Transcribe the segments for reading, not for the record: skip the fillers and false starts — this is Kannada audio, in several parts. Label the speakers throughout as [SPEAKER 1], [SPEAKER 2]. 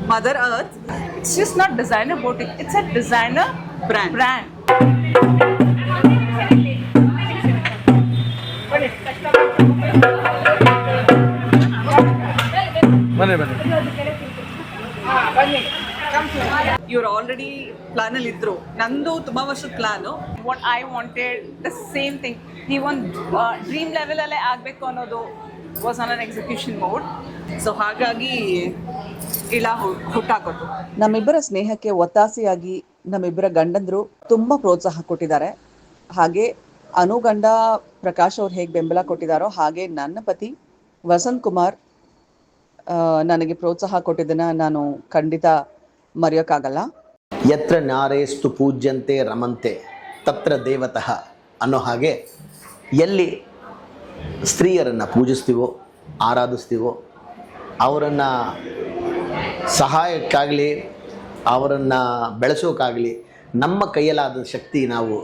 [SPEAKER 1] Mother Earth.
[SPEAKER 2] It's just not designer boutique. It's a designer brand.
[SPEAKER 1] You're already plan ಅಲ್ಲಿ ಇದ್ರು. ನಂದು ತುಂಬಾ ವರ್ಷದ plan.
[SPEAKER 2] What I wanted, the same thing. Even dream level alle ಆಗಬೇಕು ಅನ್ನೋದು was on an execution mode.
[SPEAKER 1] So ಹಾಗಾಗಿ ಇಳ ಹುಟ್ಟಾಕೋದು.
[SPEAKER 3] ನಮ್ಮಿಬ್ಬರ ಸ್ನೇಹಕ್ಕೆ ಒತ್ತಾಸೆಯಾಗಿ ನಮ್ಮಿಬ್ಬರ ಗಂಡಂದ್ರು ತುಂಬ ಪ್ರೋತ್ಸಾಹ ಕೊಟ್ಟಿದ್ದಾರೆ. ಹಾಗೆ ಅನುಗಂಡ ಪ್ರಕಾಶ್ ಅವ್ರು ಹೇಗೆ ಬೆಂಬಲ ಕೊಟ್ಟಿದ್ದಾರೋ ಹಾಗೆ ನನ್ನ ಪತಿ ವಸಂತ್ ಕುಮಾರ್ ನನಗೆ ಪ್ರೋತ್ಸಾಹ ಕೊಟ್ಟಿದ್ದನ್ನು ನಾನು ಖಂಡಿತ ಮರೆಯೋಕ್ಕಾಗಲ್ಲ.
[SPEAKER 4] ಯತ್ರ ನಾರೇಸ್ತು ಪೂಜ್ಯಂತೆ ರಮಂತೆ ತತ್ರ ದೇವತಃ ಅನ್ನೋ ಹಾಗೆ ಎಲ್ಲಿ ಸ್ತ್ರೀಯರನ್ನು ಪೂಜಿಸ್ತೀವೋ ಆರಾಧಿಸ್ತೀವೋ ಅವರನ್ನು ಸಹಾಯಕ್ಕಾಗಲಿ ಅವರನ್ನು ಬೆಳೆಸೋಕ್ಕಾಗಲಿ ನಮ್ಮ ಕೈಯಲ್ಲಾದ ಶಕ್ತಿ ನಾವು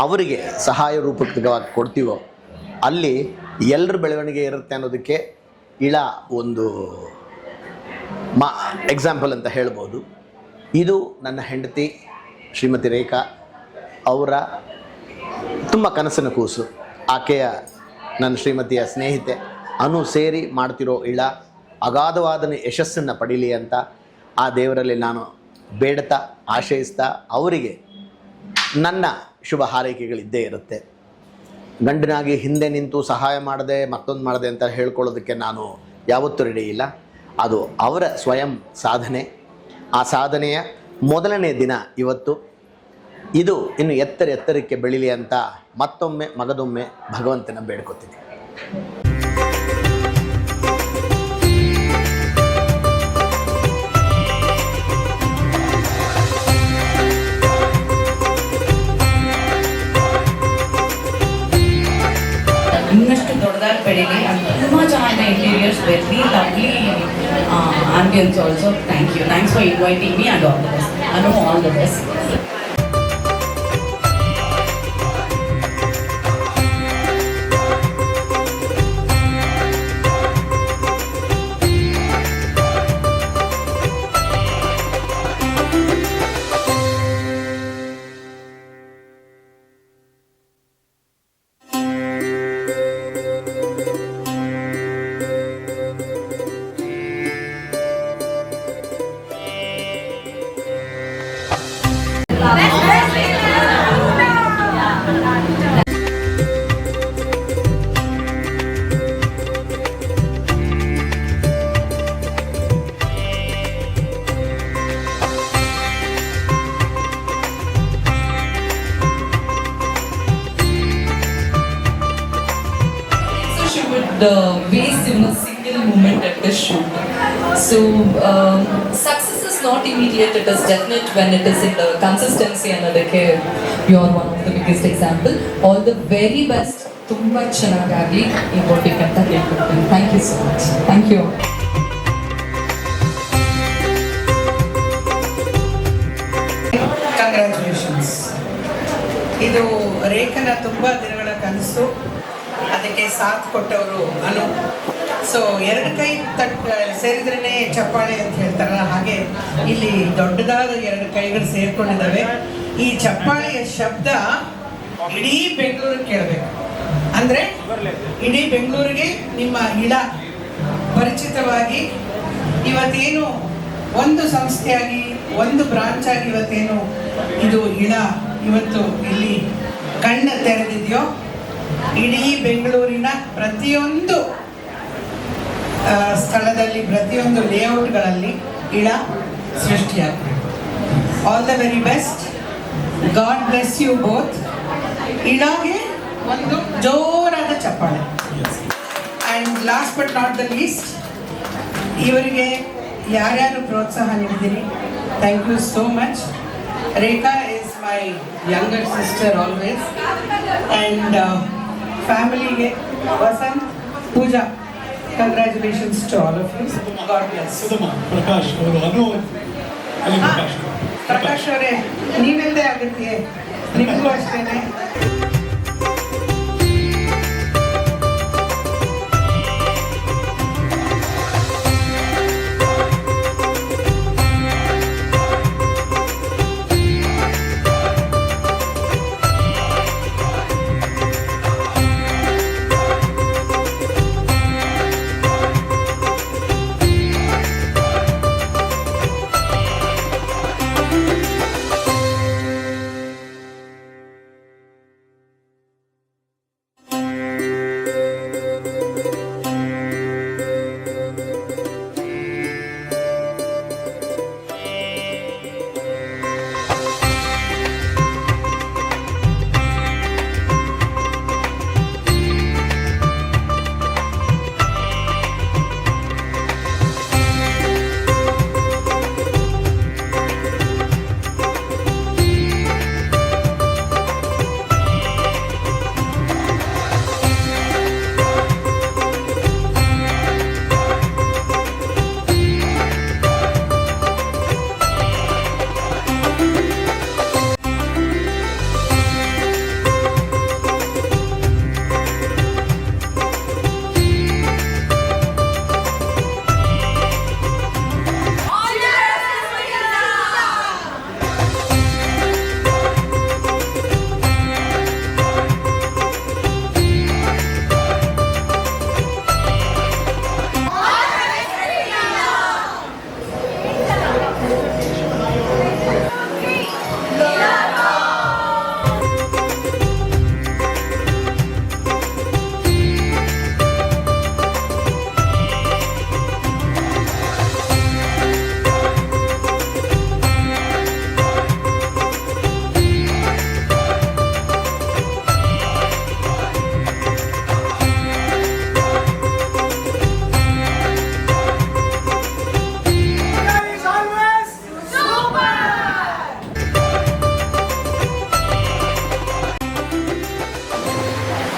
[SPEAKER 4] ಅವರಿಗೆ ಸಹಾಯ ರೂಪಕವಾಗಿ ಕೊಡ್ತೀವೋ ಅಲ್ಲಿ ಎಲ್ಲರ ಬೆಳವಣಿಗೆ ಇರುತ್ತೆ ಅನ್ನೋದಕ್ಕೆ ಇಳ ಒಂದು ಎಕ್ಸಾಂಪಲ್ ಅಂತ ಹೇಳ್ಬೋದು. ಇದು ನನ್ನ ಹೆಂಡತಿ ಶ್ರೀಮತಿ ರೇಖಾ ಅವರ ತುಂಬ ಕನಸಿನ ಕೂಸು. ಆಕೆಯ ನನ್ನ ಶ್ರೀಮತಿಯ ಸ್ನೇಹಿತೆ ಅನು ಸೇರಿ ಮಾಡ್ತಿರೋ ಇಳ ಅಗಾಧವಾದ ಯಶಸ್ಸನ್ನು ಪಡೀಲಿ ಅಂತ ಆ ದೇವರಲ್ಲಿ ನಾನು ಬೇಡ್ತಾ ಆಶಯಿಸ್ತಾ ಅವರಿಗೆ ನನ್ನ ಶುಭ ಹಾರೈಕೆಗಳಿದ್ದೇ ಇರುತ್ತೆ. ಗಂಡನಾಗಿ ಹಿಂದೆ ನಿಂತು ಸಹಾಯ ಮಾಡದೆ ಮತ್ತೊಂದು ಮಾಡದೆ ಅಂತ ಹೇಳ್ಕೊಳ್ಳೋದಕ್ಕೆ ನಾನು ಯಾವತ್ತೂ ರೆಡಿ ಇಲ್ಲ. ಅದು ಅವರ ಸ್ವಯಂ ಸಾಧನೆ. ಆ ಸಾಧನೆಯ ಮೊದಲನೇ ದಿನ ಇವತ್ತು. ಇದು ಇನ್ನು ಎತ್ತರಕ್ಕೆ ಬೆಳೀಲಿ ಅಂತ ಮತ್ತೊಮ್ಮೆ ಮಗದೊಮ್ಮೆ ಭಗವಂತನ ಬೇಡ್ಕೊತೀನಿ.
[SPEAKER 5] ಇನ್ನಷ್ಟು ದೊಡ್ಡದಾಗಿ ಬೆಳೀಲಿ ಅಂತ ತುಂಬ ಚೆನ್ನಾಗಿದೆ. Interiors very lovely ambience also. Thanks for inviting me and all the best. All the best. Waste in a single moment at the shoot. So success is not immediate, it is definite when it is in the consistency and adake. You are one of the biggest example. All the very best. Tumba chanagagi ee boutique anta helkodtene. Thank you so much. Thank you.
[SPEAKER 6] Congratulations. ಇದು ರೇಖನ ತುಂಬ ದಿನಗಳ ಕನಸು. ಅದಕ್ಕೆ ಸಾಥ್ ಕೊಟ್ಟವರು ಅನು. ಸೊ ಎರಡು ಕೈ ಸೇರಿದ್ರೇ ಚಪ್ಪಾಳೆ ಅಂತ ಹೇಳ್ತಾರಲ್ಲ, ಹಾಗೆ ಇಲ್ಲಿ ದೊಡ್ಡದಾದ ಎರಡು ಕೈಗಳು ಸೇರ್ಕೊಂಡಿದ್ದಾವೆ. ಈ ಚಪ್ಪಾಳೆಯ ಶಬ್ದ ಇಡೀ ಬೆಂಗಳೂರಿಗೆ ಕೇಳಬೇಕು. ಅಂದರೆ ಇಡೀ ಬೆಂಗಳೂರಿಗೆ ನಿಮ್ಮ ಇಳ ಪರಿಚಿತವಾಗಿ ಇವತ್ತೇನು ಒಂದು ಸಂಸ್ಥೆಯಾಗಿ ಒಂದು ಬ್ರಾಂಚ್ ಆಗಿ ಇವತ್ತೇನು ಇದು ಇಳ ಇವತ್ತು ಇಲ್ಲಿ ಕಣ್ಣು ತೆರೆದಿದೆಯೋ, ಇಡೀ ಬೆಂಗಳೂರಿನ ಪ್ರತಿಯೊಂದು ಸ್ಥಳದಲ್ಲಿ ಪ್ರತಿಯೊಂದು ಲೇಔಟ್ಗಳಲ್ಲಿ ಇಳ ಸೃಷ್ಟಿಯಾಗಬೇಕು. All the very best. God bless you both. ಇಳಗೆ ಒಂದು ಜೋರಾದ ಚಪ್ಪಾಳೆ. And last but not the least, ಇವರಿಗೆ ಯಾರ್ಯಾರು ಪ್ರೋತ್ಸಾಹ ನೀಡಿದ್ದೀರಿ, thank you so much. Rekha is my younger sister always. And family, Vasant, Pooja, congratulations to all of you. God bless.
[SPEAKER 7] Sudhama Prakash ಅವರು ಅನು ಅಲ್ಲಿ ಪ್ರಕಾಶ್
[SPEAKER 6] ಪ್ರಕಾಶ್ ಅವರೇ, ನೀವೆಲ್ಲೇ ಆಗುತ್ತೆ, ನಿಮಗೂ ಅಷ್ಟೇನೆ.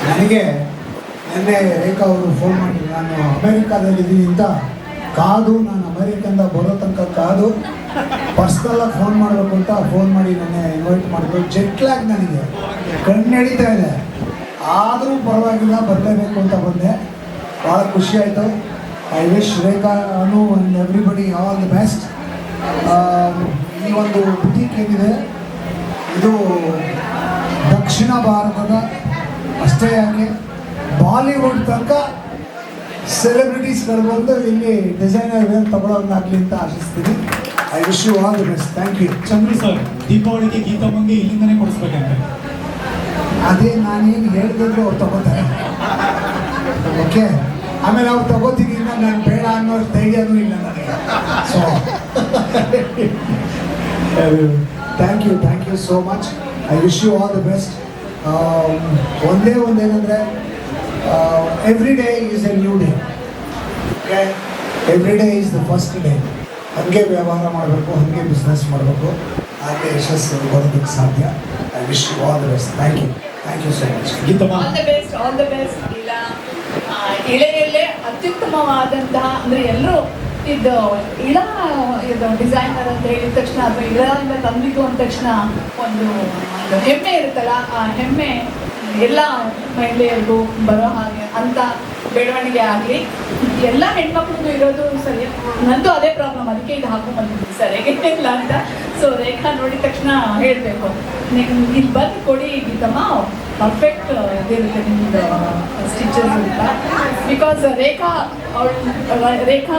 [SPEAKER 8] ನನಗೆ ನಿನ್ನೆ ರೇಖಾ ಅವರು ಫೋನ್ ಮಾಡಿ, ನಾನು ಅಮೇರಿಕಾದಲ್ಲಿದ್ದೀನಿ ಅಂತ ಕಾದು, ನಾನು ಅಮೇರಿಕದಿಂದ ಬರೋ ತನಕ ಕಾದು ಪರ್ಸ್ನಲಾಗಿ ಫೋನ್ ಮಾಡಬೇಕು ಅಂತ ಫೋನ್ ಮಾಡಿ ನನ್ನ ಇನ್ವೈಟ್ ಮಾಡಿದ್ರು. ಜೆಟ್ ಲ್ಯಾಗ್ ನನಗೆ ಕಣ್ಣು ಹಿಡಿತಾ ಇದೆ, ಆದರೂ ಪರವಾಗಿಲ್ಲ ಬರಲೇಬೇಕು ಅಂತ ಬಂದೆ. ಭಾಳ ಖುಷಿ ಆಯಿತು. I wish Rekha, Anu and everybody all the best. ಈ ಒಂದು ಬುಟೀಕ್ ಏನಿದೆ ಇದು ದಕ್ಷಿಣ ಭಾರತದ ಅಷ್ಟೇ ಯಾಕೆ ಬಾಲಿವುಡ್ ತನಕ ಸೆಲೆಬ್ರಿಟೀಸ್ಗಳು ಬಂದು ಇಲ್ಲಿ ಡಿಸೈನರ್ ವೇರ್ ತಗೊಳ್ಳೋದಾಗಲಿ ಅಂತ ಆಶಿಸ್ತೀನಿ. I wish you all the best. Thank you.
[SPEAKER 7] Chandru sir, ದೀಪಾವಳಿಗೆ ಗೀತಮ್ಮಂಗೆ ಇಲ್ಲಿಂದನೇ ಕೊಡಿಸ್ಬೇಕಂತೆ.
[SPEAKER 8] ಅದೇ ನಾನೇನು ಹೇಳ್ತಿದ್ರು ಅವ್ರು ತಗೋತಾರೆ. ಓಕೆ, ಆಮೇಲೆ ಅವ್ರು ತಗೋತೀನಿ ಇನ್ನು ನಾನು ಬೇಡ ಅನ್ನೋ ಧೈರ್ಯನೂ ಇಲ್ಲ ನನಗೆ. So thank you so much. I wish you all the best. ಒಂದೇನಂದರೆ every day is a new day. Okay, every day is the first day. ಹಾಗೆ ವ್ಯವಹಾರ ಮಾಡಬೇಕು, ಹಾಗೆ ಬಿಸ್ನೆಸ್ ಮಾಡಬೇಕು, ಹಾಗೆ ಯಶಸ್ಸು ಬರೋದಕ್ಕೆ ಸಾಧ್ಯ. I wish you all the best. Thank you so much.
[SPEAKER 7] Geethamma,
[SPEAKER 9] all the best. ಇಲ್ಲ ಇಳೆಯಲ್ಲೇ ಅತ್ಯುತ್ತಮವಾದಂತಹ, ಅಂದರೆ ಎಲ್ಲರೂ ಇದು ಡಿಸೈನರ್ ಅಂತ ಹೇಳಿದ ತಕ್ಷಣ ಅಥವಾ ಇಳದಿಂದ ತಂದಿದ್ದು ಅಂದ ತಕ್ಷಣ ಒಂದು ಹೆಮ್ಮೆ ಇರುತ್ತಲ್ಲ, ಆ ಹೆಮ್ಮೆ ಎಲ್ಲ ಮಹಿಳೆಯರಿಗೂ ಬರೋ ಹಾಗೆ ಅಂತ ಬೆಳವಣಿಗೆ ಆಗಲಿ. ಎಲ್ಲ ಹೆಣ್ಮಕ್ಳಿಗೂ ಇರೋದು ಸರಿ. ನಂದು ಅದೇ ಪ್ರಾಬ್ಲಮ್, ಅದಕ್ಕೆ ಇದು ಹಾಕೊಂಡ್ಬಂದಿದ್ವಿ ಸರಿಯಾಗಿ ಇಲ್ಲ ಅಂತ. ಸೊ ರೇಖಾ ನೋಡಿದ ತಕ್ಷಣ ಹೇಳಬೇಕು, ಇಲ್ಲಿ ಬಂದು ಕೊಡಿ ಗೀತಮ್ಮ, ಪರ್ಫೆಕ್ಟ್ ಇದಿರುತ್ತೆ ನಿಮ್ಮದು ಸ್ಟಿಚಸ್ ಅಂತ. ಬಿಕಾಸ್ ರೇಖಾ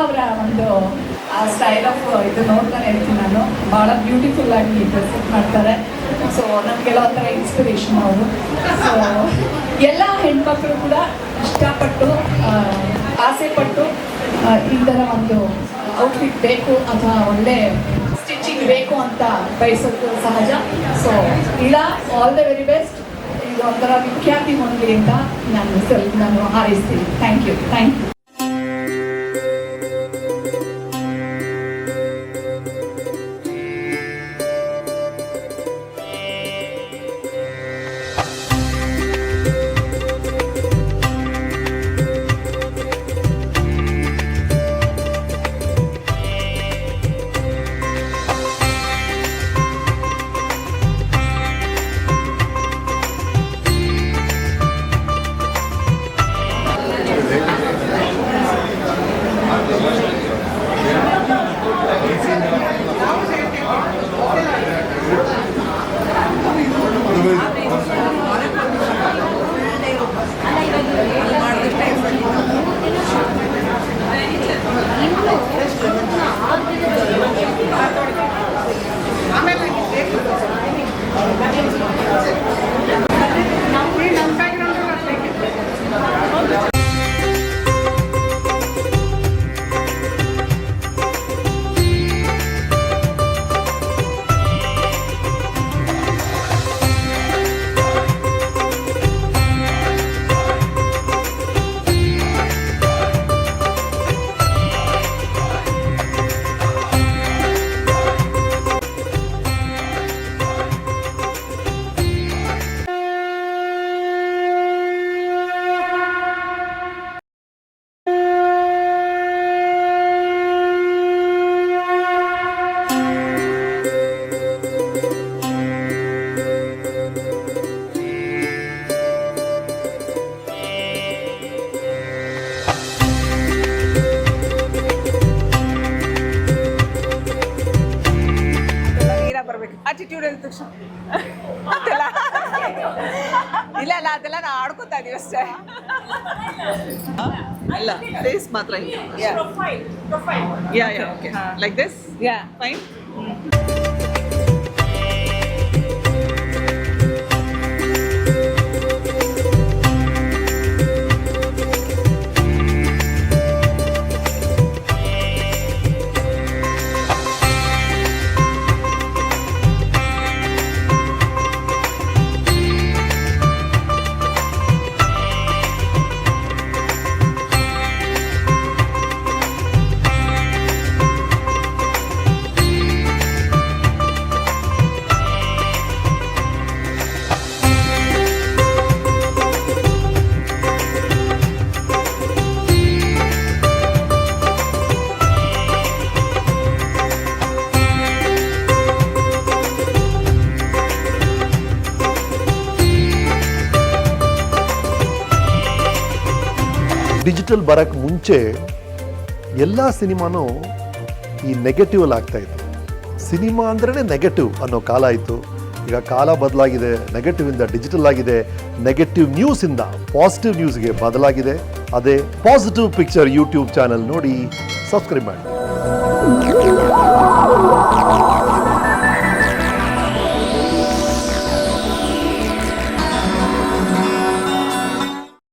[SPEAKER 9] ಅವರ ಒಂದು ಆ ಸ್ಟೈಲ್ ಆಫ್ ಇದು ನೋಡ್ತಾನೆ ಇರ್ತೀನಿ ನಾನು. ಭಾಳ ಬ್ಯೂಟಿಫುಲ್ಲಾಗಿ ಡ್ರೆಸ್ ಮಾಡ್ತಾರೆ. ಸೊ ನಮಗೆಲ್ಲ ಒಂಥರ ಇನ್ಸ್ಪಿರೇಷನ್ ಅವರು. ಸೊ ಎಲ್ಲ ಹೆಣ್ಮಕ್ಳು ಕೂಡ ಇಷ್ಟಪಟ್ಟು ಆಸೆಪಟ್ಟು ಈ ಥರ ಒಂದು ಔಟ್ಫಿಟ್ ಬೇಕು ಅಥವಾ ಒಳ್ಳೆ ಸ್ಟಿಚಿಂಗ್ ಬೇಕು ಅಂತ ಬಯಸೋದು ಸಹಜ. ಸೊ ಇಲ್ಲ, ಆಲ್ ದ ವೆರಿ ಬೆಸ್ಟ್. ಇದು ಒಂಥರ ವಿಖ್ಯಾತಿ ಹೊಂದಲಿ ಅಂತ ನಾನು ಹಾರೈಸ್ತೀನಿ. Thank you.
[SPEAKER 2] ಇಲ್ಲ ಇಲ್ಲ ಅದೆಲ್ಲ ನಾವು ಆಡ್ಕೊತಾ ಇದೀವಿ ಅಷ್ಟೇ.
[SPEAKER 1] ಇಲ್ಲ ಫೇಸ್ ಮಾತ್ರ
[SPEAKER 2] Yeah.
[SPEAKER 1] Yeah yeah okay like this
[SPEAKER 2] Yeah.
[SPEAKER 1] Fine.
[SPEAKER 10] Digital ಬರೋಕ್ಕೆ ಮುಂಚೆ ಎಲ್ಲ ಸಿನಿಮಾನೂ ಈ ನೆಗೆಟಿವಲ್ಲಿ ಆಗ್ತಾಯಿತ್ತು. ಸಿನಿಮಾ ಅಂದ್ರೇ ನೆಗೆಟಿವ್ ಅನ್ನೋ ಕಾಲ ಇತ್ತು. ಈಗ ಕಾಲ ಬದಲಾಗಿದೆ, ನೆಗೆಟಿವಿಂದ ಡಿಜಿಟಲ್ ಆಗಿದೆ, ನೆಗೆಟಿವ್ ನ್ಯೂಸಿಂದ ಪಾಸಿಟಿವ್ ನ್ಯೂಸ್ಗೆ ಬದಲಾಗಿದೆ. ಅದೇ ಪಾಸಿಟಿವ್ ಪಿಕ್ಚರ್ ಯೂಟ್ಯೂಬ್ ಚಾನಲ್ ನೋಡಿ ಸಬ್ಸ್ಕ್ರೈಬ್ ಮಾಡಿ.